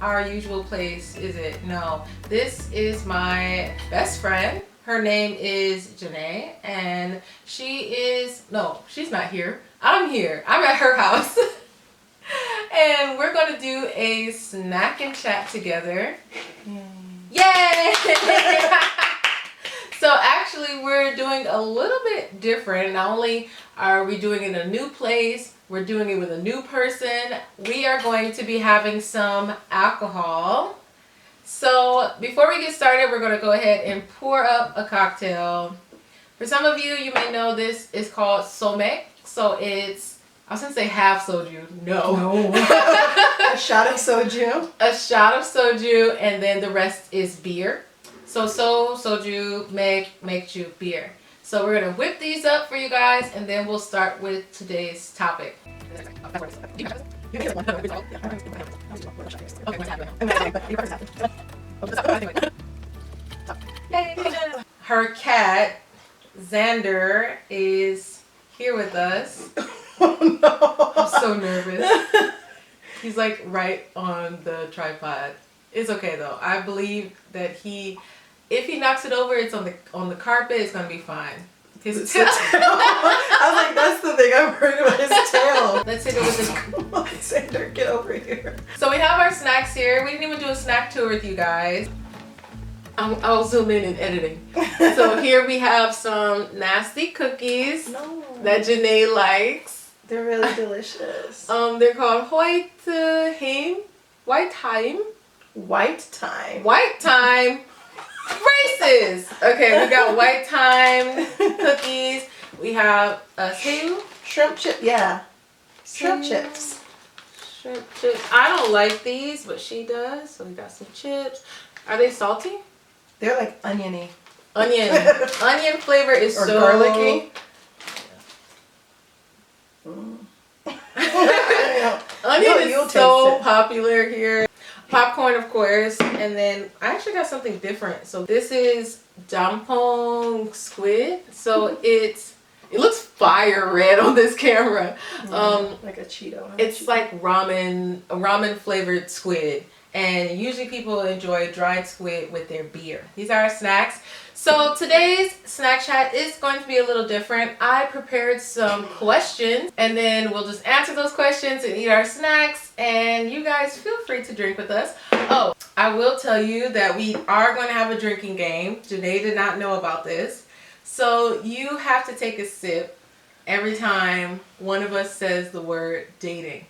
our usual place, is it? No. This is my best friend. Her name is Janee, and she's not here. I'm here. I'm at her house. And we're going to do a snack and chat together. Yay! So actually we're doing a little bit different. Not only are we doing it in a new place, we're doing it with a new person. We are going to be having some alcohol. So before we get started, we're going to go ahead and pour up a cocktail. For some of you, you may know this is called somek. So it's, I was going to say half soju. No. A shot of soju. A shot of soju, and then the rest is beer. So soju, make you beer. So we're going to whip these up for you guys, and then we'll start with today's topic. Her cat, Xander, is here with us. Oh no. I'm so nervous. He's like right on the tripod. It's okay though. I believe that if he knocks it over, it's on the carpet, it's gonna be fine. His tail. I was like, that's the thing I'm worried about, his tail. Let's hit it with this. Come on, Xander, get over here. So we have our snacks here. We didn't even do a snack tour with you guys. I'll zoom in editing. So here we have some nasty cookies that Janee likes. They're really delicious. They're called White Thyme. Races. Okay, we got white thyme cookies. We have shrimp chip. Yeah, shrimp chips. Shrimp chips. I don't like these, but she does. So we got some chips. Are they salty? They're like oniony. Onion flavor is or so garlicky. Onion is so popular here. Popcorn, of course, and then I actually got something different. So this is jampong squid. So it looks fire red on this camera. Like a Cheeto. It's like a ramen flavored squid. And usually people enjoy dried squid with their beer. These are our snacks. So today's snack chat is going to be a little different. I prepared some questions, and then we'll just answer those questions and eat our snacks, and you guys feel free to drink with us. Oh, I will tell you that we are going to have a drinking game. Janee did not know about this. So you have to take a sip every time one of us says the word dating.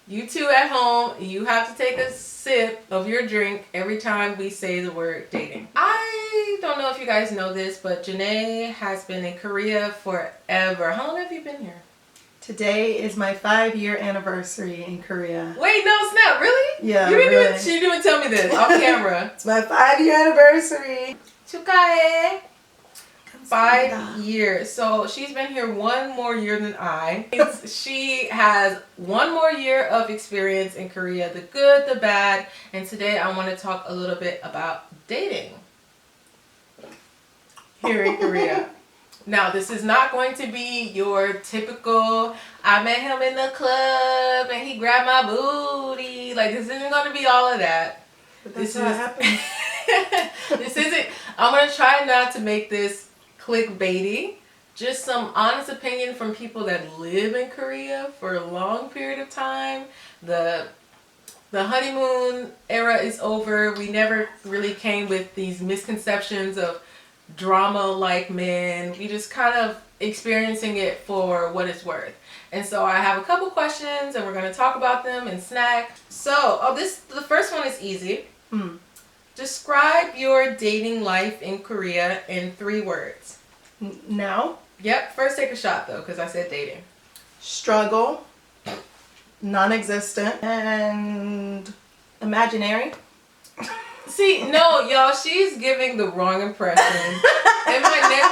You two at home, you have to take a sip of your drink every time we say the word dating. I don't know if you guys know this, but Janee has been in Korea forever. How long have you been here? Today is my 5-year anniversary in Korea. Wait, no, snap, really? Yeah, you really. She didn't even tell me this off camera. It's my 5-year anniversary. 축하해. 5 years. So she's been here 1 more year than I. She has 1 more year of experience in Korea, the good, the bad, and today I want to talk a little bit about dating here in Korea. Now, this is not going to be your typical, I met him in the club and he grabbed my booty. Like, this isn't going to be all of that. But that's how it happens. This isn't, I'm going to try not to make this clickbaity. Just some honest opinion from people that live in Korea for a long period of time. The honeymoon era is over. We never really came with these misconceptions of drama-like men. We just kind of experiencing it for what it's worth. And so I have a couple questions and we're going to talk about them and snack. So, the first one is easy. Describe your dating life in Korea in 3 words. Now? Yep. First take a shot though, because I said dating. Struggle. Non-existent. And imaginary. See, no, y'all, she's giving the wrong impression.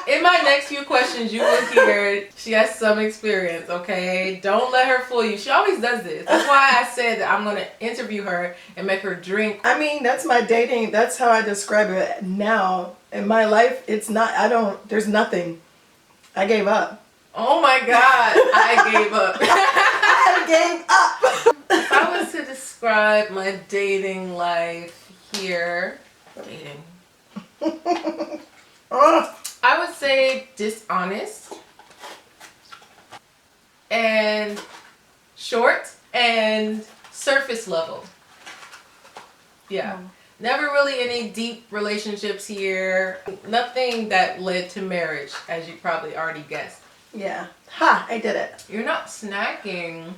In my next few questions, you will hear she has some experience, okay? Don't let her fool you. She always does this. That's why I said that I'm going to interview her and make her drink. I mean, that's my dating. That's how I describe it now. In my life, there's nothing. I gave up. Oh my God, I gave up. I gave up. If I was to describe my dating life here, dating, I would say dishonest and short and surface level. Yeah. Never really any deep relationships here. Nothing that led to marriage, as you probably already guessed. Yeah. Ha! I did it. You're not snacking.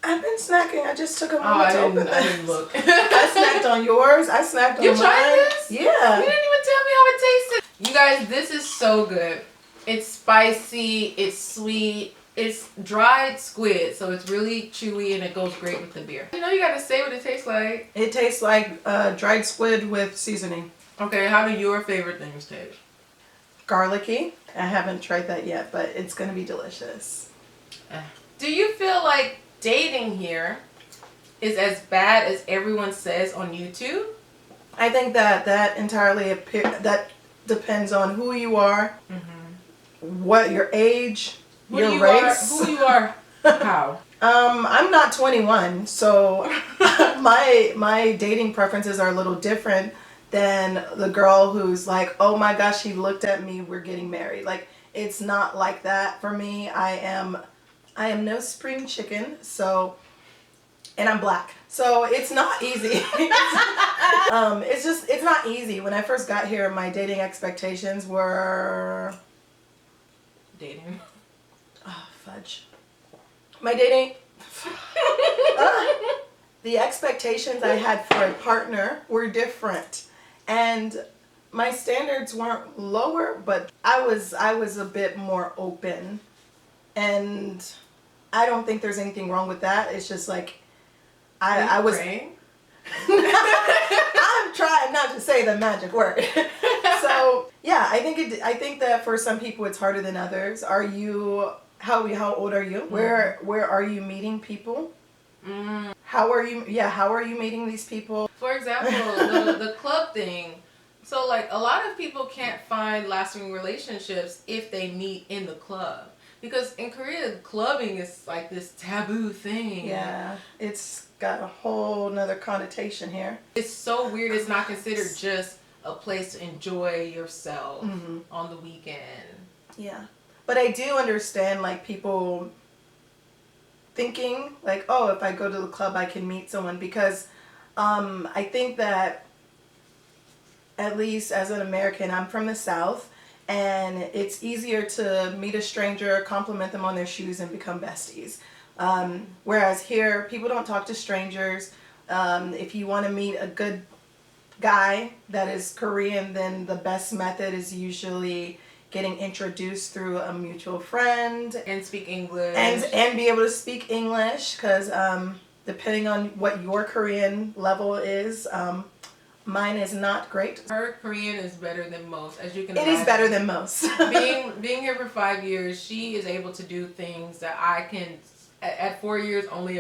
I've been snacking. I just took a Oh, moment to open I this. didn't look. I snacked on yours. I snacked on You mine. tried this? Yeah. You didn't even tell me how it tasted. You guys, this is so good. It's spicy. It's sweet. It's dried squid, so it's really chewy and it goes great with the beer. You know, you gotta say what it tastes like. It tastes like dried squid with seasoning. Okay, how do your favorite things taste? Garlicky. I haven't tried that yet, but it's gonna be delicious. Do you feel like dating here is as bad as everyone says on YouTube? I think that entirely that depends on who you are, what your age, your race. Who you are, how? I'm not 21, so my dating preferences are a little different than the girl who's like, oh my gosh, he looked at me, we're getting married. Like, it's not like that for me. I am no spring chicken, so, and I'm black, so it's not easy. It's not easy. When I first got here, my dating expectations were Dating. oh, fudge. My dating the expectations I had for a partner were different, and my standards weren't lower, but I was a bit more open, and I don't think there's anything wrong with that. It's just like I was praying? I'm trying not to say the magic word. So yeah, I think that for some people it's harder than others. Are you how old are you? Where are you meeting people? How are you meeting these people? For example, the club thing. So like a lot of people can't find lasting relationships if they meet in the club. Because in Korea, clubbing is like this taboo thing. Yeah, it's got a whole nother connotation here. It's so weird. It's not considered just a place to enjoy yourself on the weekend. Yeah. But I do understand like people thinking like, oh, if I go to the club, I can meet someone, because I think that at least as an American, I'm from the South, and it's easier to meet a stranger, compliment them on their shoes, and become besties. Whereas here, people don't talk to strangers. If you want to meet a good guy that is Korean, then the best method is usually getting introduced through a mutual friend. And speak English. And be able to speak English, because depending on what your Korean level is, mine is not great. Her Korean is better than most, as you can It imagine. is better than most. being here for 5 years, she is able to do things that I can, at 4 years, only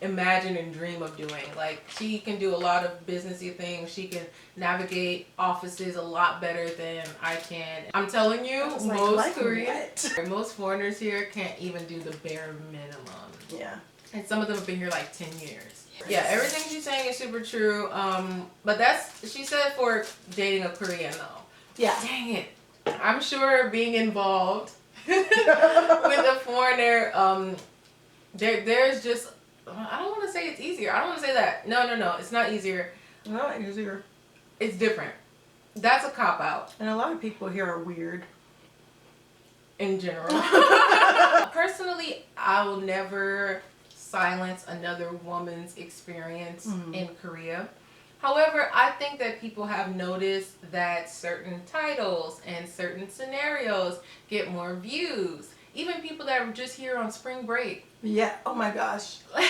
imagine and dream of doing. Like, she can do a lot of businessy things. She can navigate offices a lot better than I can. I'm telling you, most foreigners here can't even do the bare minimum. Yeah. And some of them have been here like 10 years. Yeah, everything she's saying is super true. But she said for dating a Korean though. Yeah. Dang it. I'm sure being involved with a foreigner, there's just, I don't want to say it's easier. I don't want to say that. No, it's not easier. Not easier. It's different. That's a cop-out. And a lot of people here are weird. In general. Personally, I will never silence another woman's experience in Korea. However, I think that people have noticed that certain titles and certain scenarios get more views. Even people that are just here on spring break. Yeah. Oh my gosh. I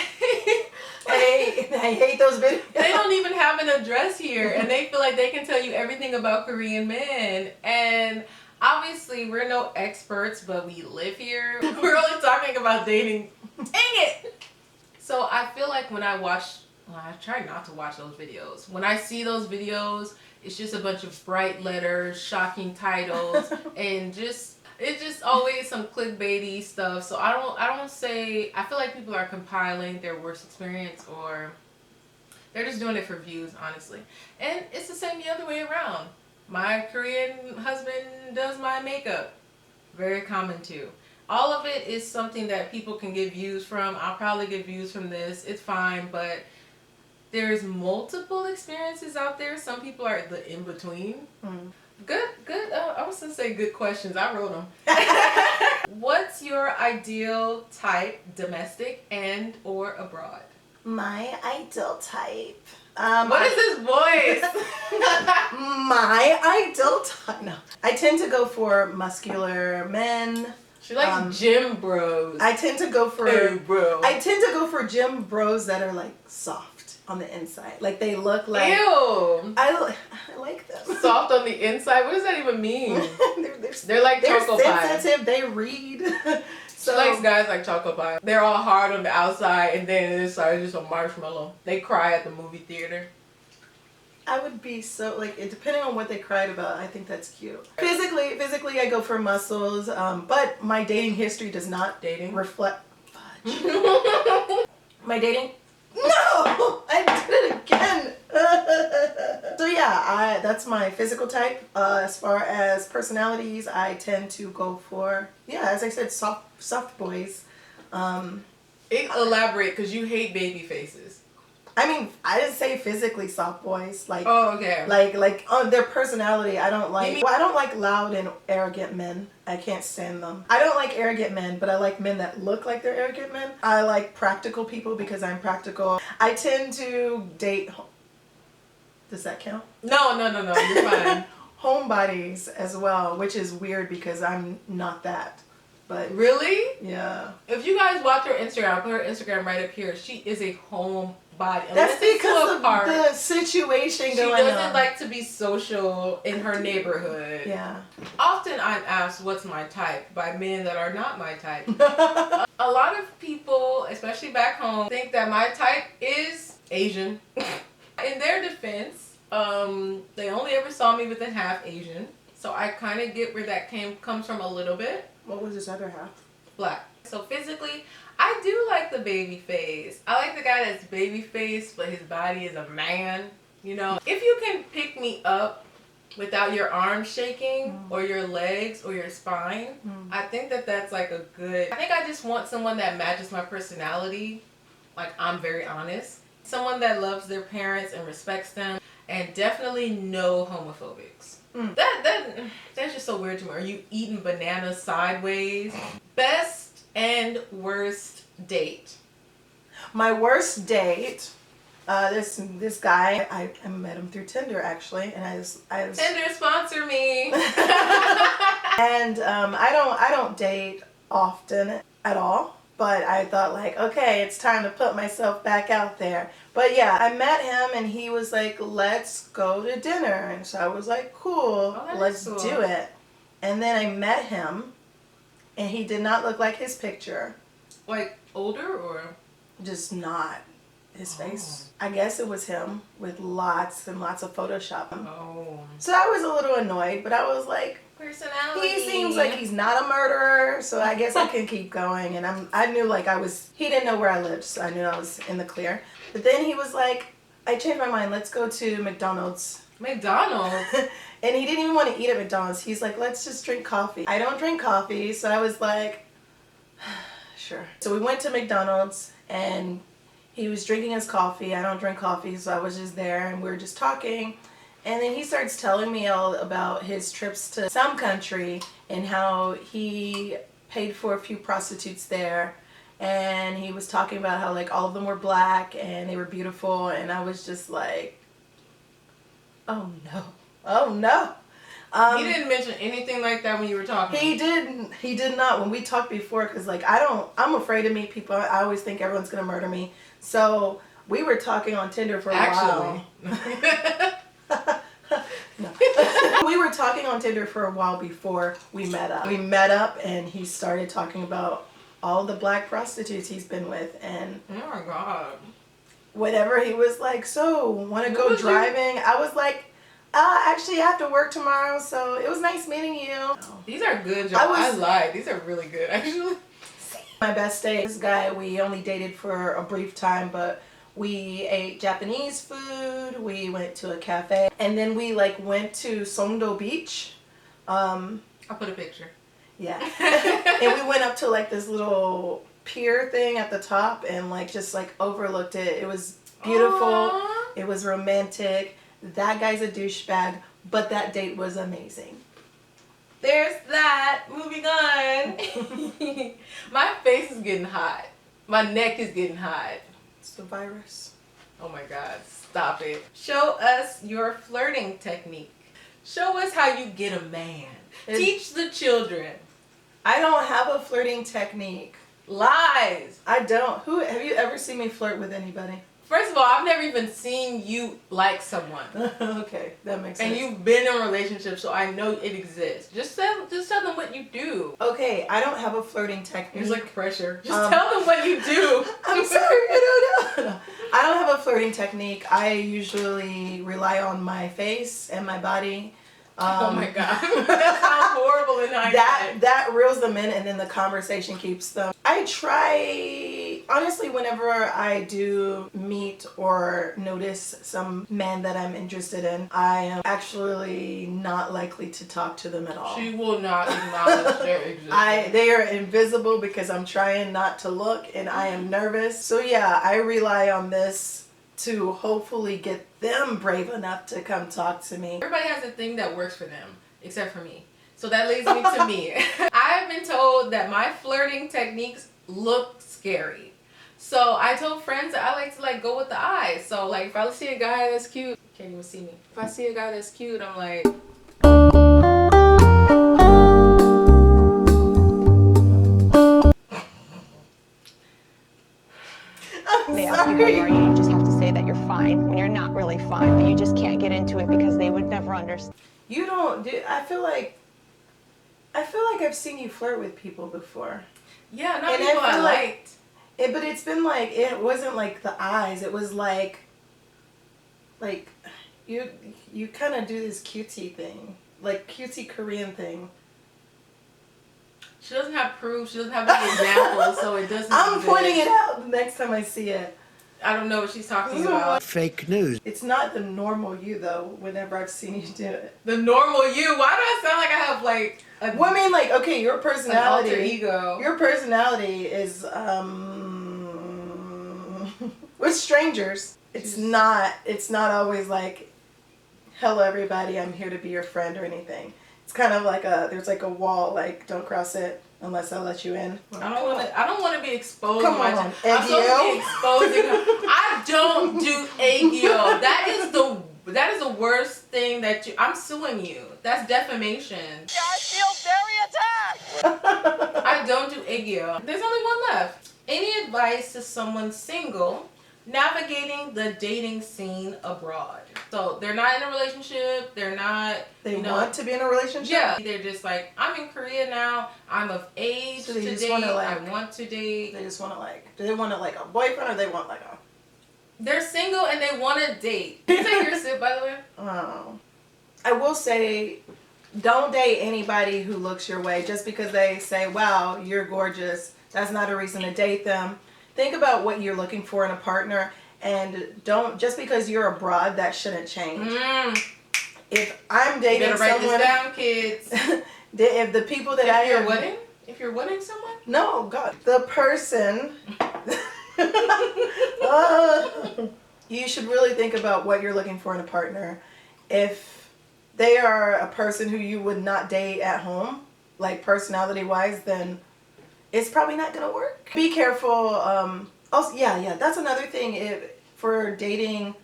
hate those videos. They don't even have an address here, and they feel like they can tell you everything about Korean men. And obviously, we're no experts, but we live here. We're only talking about dating. Dang it! So I feel like when I try not to watch those videos. When I see those videos, it's just a bunch of bright letters, shocking titles, and just, It's just always some clickbaity stuff. So I don't say, I feel like people are compiling their worst experience, or they're just doing it for views, honestly. And it's the same the other way around. My Korean husband does my makeup. Very common too. All of it is something that people can get views from. I'll probably get views from this. It's fine, but there's multiple experiences out there. Some people are the in between. Good. I was gonna say good questions. I wrote them. What's your ideal type, domestic and or abroad? My ideal type. What is this voice? My ideal type. No, I tend to go for muscular men. She likes gym bros. I tend to go for gym bros that are like soft on the inside. Like they look like. Ew. I like them. Soft on the inside. What does that even mean? they're like choco pie. They're sensitive. They read. She likes guys like choco pie. They're all hard on the outside, and then inside is just a marshmallow. They cry at the movie theater. I would be so like depending on what they cried about. I think that's cute. Physically, I go for muscles. But my dating history does not reflect. Fudge. My dating. No, I did it again. So yeah, that's my physical type. As far as personalities, I tend to go for as I said, soft boys. Elaborate, because you hate baby faces. I mean, I didn't say physically soft boys. Like, oh, okay. Like their personality, I don't like. I don't like loud and arrogant men. I can't stand them. I don't like arrogant men, but I like men that look like they're arrogant men. I like practical people because I'm practical. I tend to date. Does that count? No, you're fine. Homebodies as well, which is weird because I'm not that. But really? Yeah. If you guys watch her Instagram, I'll put her Instagram right up here. She is a homebody. That's because of the situation going on. She doesn't like to be social in her neighborhood. Yeah. Often I'm asked what's my type by men that are not my type. A lot of people, especially back home, think that my type is Asian. In their defense, they only ever saw me with a half Asian. So I kind of get where that comes from a little bit. What was his other half? Black. So physically, I do like the baby face. I like the guy that's baby face, but his body is a man. You know, if you can pick me up without your arms shaking or your legs or your spine, I think that's like a good. I think I just want someone that matches my personality. Like, I'm very honest. Someone that loves their parents and respects them, and definitely no homophobics. That's just so weird to me. Are you eating bananas sideways? Best and worst date. My worst date. This guy, I met him through Tinder actually, and I was Tinder, sponsor me. And I don't date often at all. But I thought like, okay, it's time to put myself back out there. But yeah, I met him and he was like, let's go to dinner. And so I was like, cool, let's do it. And then I met him and he did not look like his picture. Like older or? Just not his face. I guess it was him with lots and lots of Photoshop. Oh. So I was a little annoyed, but I was like, personality. he seems like he's not a murderer, so I guess I can keep going. And I knew like he didn't know where I lived, so I knew I was in the clear. But then he was like, I changed my mind, let's go to McDonald's. McDonald's? And he didn't even want to eat at McDonald's. He's like, let's just drink coffee. I don't drink coffee, so I was like, sure. So we went to McDonald's and he was drinking his coffee. I don't drink coffee, so I was just there and we were just talking. And then he starts telling me all about his trips to some country and how he paid for a few prostitutes there. And he was talking about how like all of them were black and they were beautiful. And I was just like, oh no, oh no. He didn't mention anything like that when you were talking. He did not when we talked before, because like I'm afraid to meet people. I always think everyone's gonna murder me. So we were talking on Tinder for a while. No. We were talking on Tinder for a while before we met up. We met up and he started talking about all the black prostitutes he's been with and oh my god. Whatever he was like, so want to go driving? I was like, Actually, I have to work tomorrow, so it was nice meeting you. These are good, y'all. I lied. These are really good, actually. My best date. This guy, we only dated for a brief time, but we ate Japanese food. We went to a cafe, and then we like went to Songdo Beach. I'll put a picture. Yeah, and we went up to like this little pier thing at the top, and like just like overlooked it. It was beautiful. Aww. It was romantic. That guy's a douchebag, but that date was amazing. There's that. Moving on. My face is getting hot. My neck is getting hot. It's the virus. Oh my God, stop it. Show us your flirting technique. Show us how you get a man. Teach the children. I don't have a flirting technique. Lies. I don't. Who have you ever seen me flirt with anybody? First of all, I've never even seen you like someone. Okay, that makes sense. And you've been in a relationship, so I know it exists. Just tell them what you do. Okay, I don't have a flirting technique. There's like pressure. Just tell them what you do. I'm sorry, I don't know. I don't have a flirting technique. I usually rely on my face and my body. Oh my God. That sounds horrible in hindsight. That reels them in, and then the conversation keeps them. I try, honestly, whenever I do meet or notice some man that I'm interested in, I am actually not likely to talk to them at all. She will not acknowledge their existence. They are invisible because I'm trying not to look, and I am nervous. So yeah, I rely on this to hopefully get them brave enough to come talk to me. Everybody has a thing that works for them, except for me. So that leads me to me. I have been told that my flirting techniques look scary. So I told friends that I like to like go with the eyes. So like if I see a guy that's cute, can't even see me. If I see a guy that's cute, I'm like, They ask you how you are, you just have to say that you're fine when you're not really fine, but you just can't get into it because they would never understand. You don't do. I feel like I've seen you flirt with people before. yeah, not And people I feel like- liked. But it's been like, it wasn't like the eyes. It was like you kind of do this cutesy thing, like cutesy Korean thing. She doesn't have proof. She doesn't have any examples, so it doesn't. I'm exist. pointing it out the next time I see it. I don't know what she's talking about. Fake news. It's not the normal you though. Whenever I've seen you do it. The normal you. Why do I sound like I have like a Well, I mean, like, okay, your an personality. alter ego? Your personality is with strangers. It's not always like, hello everybody, I'm here to be your friend or anything. It's kind of like there's like a wall, like don't cross it unless I let you in. I don't want to be exposed. Come I'm on, supposed to be exposing. I don't do aegyo. That is the worst thing that I'm suing you. That's defamation. I feel very attacked! I don't do aegyo. There's only one left. Any advice to someone single navigating the dating scene abroad? So they're not in a relationship. They're not. They want to be in a relationship. Yeah, they're just like, I'm in Korea now. I'm of age So they to just date. wanna, like- I want to date. They just want to do they want like a boyfriend or they want like a? They're single and they want to date. Can you take your sip, by the way? Oh. I will say, don't date anybody who looks your way just because they say, wow, you're gorgeous. That's not a reason to date them. Think about what you're looking for in a partner, and don't, just because you're abroad, that shouldn't change. If I'm You dating better write someone, this down, kids. if the people that If you're wedding someone? no, God, the person, you should really think about what you're looking for in a partner. If they are a person who you would not date at home, like personality wise, then it's probably not gonna work. Be careful. Also, yeah, that's another thing. For dating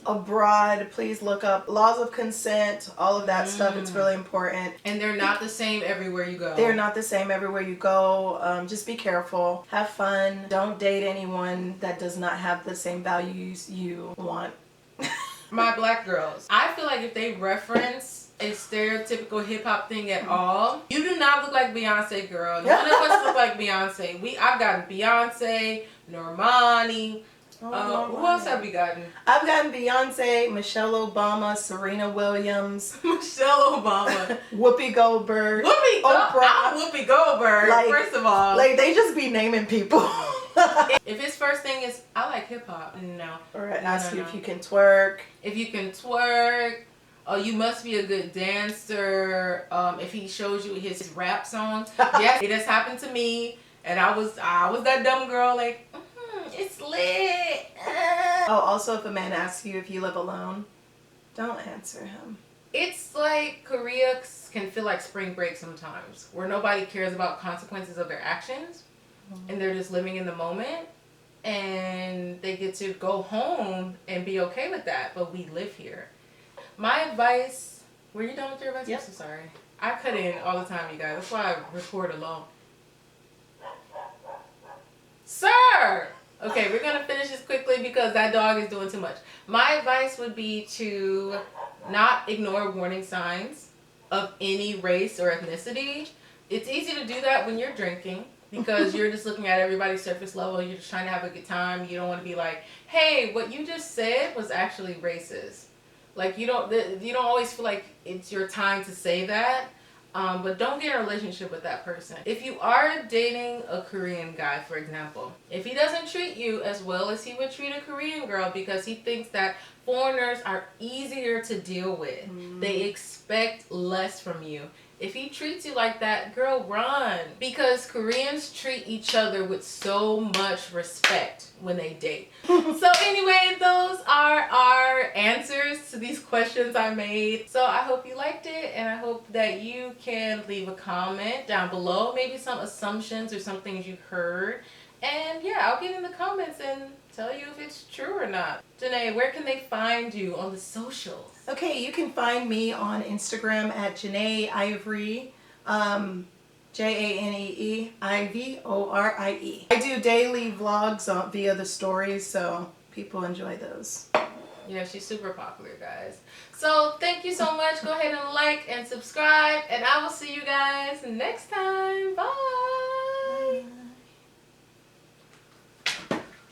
abroad, please look up laws of consent, all of that stuff. It's really important. And they're not the same everywhere you go. They're not the same everywhere you go. Just be careful. Have fun. Don't date anyone that does not have the same values you want. My black girls, I feel like if they reference a stereotypical hip-hop thing at all, you do not look like Beyonce, girl. None of us look like Beyonce. I've gotten Beyonce, Normani, Who else have we gotten? I've gotten Beyonce, Michelle Obama, Serena Williams, Michelle Obama, Whoopi Goldberg, Oprah. I'm Whoopi Goldberg. Like- first of all, Like, they just be naming people. if his first thing is I like hip hop, no. Or No, ask no, you no. if you can twerk. If you can twerk, oh, you must be a good dancer. If he shows you his rap songs, yes, it has happened to me, and I was that dumb girl like, it's lit. Oh, also, if a man asks you if you live alone, don't answer him. It's like Korea can feel like spring break sometimes, where nobody cares about consequences of their actions, and they're just living in the moment, and they get to go home and be okay with that. But we live here. My advice. Were you done with your advice? Yep. I'm so sorry. I cut in all the time, you guys. That's why I record alone. Sir! Okay, we're going to finish this quickly because that dog is doing too much. My advice would be to not ignore warning signs of any race or ethnicity. It's easy to do that when you're drinking because you're just looking at everybody's surface level. You're just trying to have a good time. You don't want to be like, hey, what you just said was actually racist. Like, you don't always feel like it's your time to say that. But don't get in a relationship with that person. If you are dating a Korean guy, for example, if he doesn't treat you as well as he would treat a Korean girl because he thinks that foreigners are easier to deal with, they expect less from you. If he treats you like that, girl, run. Because Koreans treat each other with so much respect when they date. So anyway, those are our answers to these questions I made. So I hope you liked it, and I hope that you can leave a comment down below. Maybe some assumptions or some things you heard. And yeah, I'll get in the comments and tell you if it's true or not. Janee, where can they find you on the socials? Okay, you can find me on Instagram at Janee Ivory, JaneeIvorie. I do daily vlogs via the stories, so people enjoy those. Yeah, she's super popular, guys. So thank you so much. Go ahead and like and subscribe, and I will see you guys next time. Bye.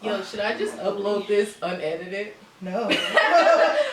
Yo, should I just upload this unedited? No.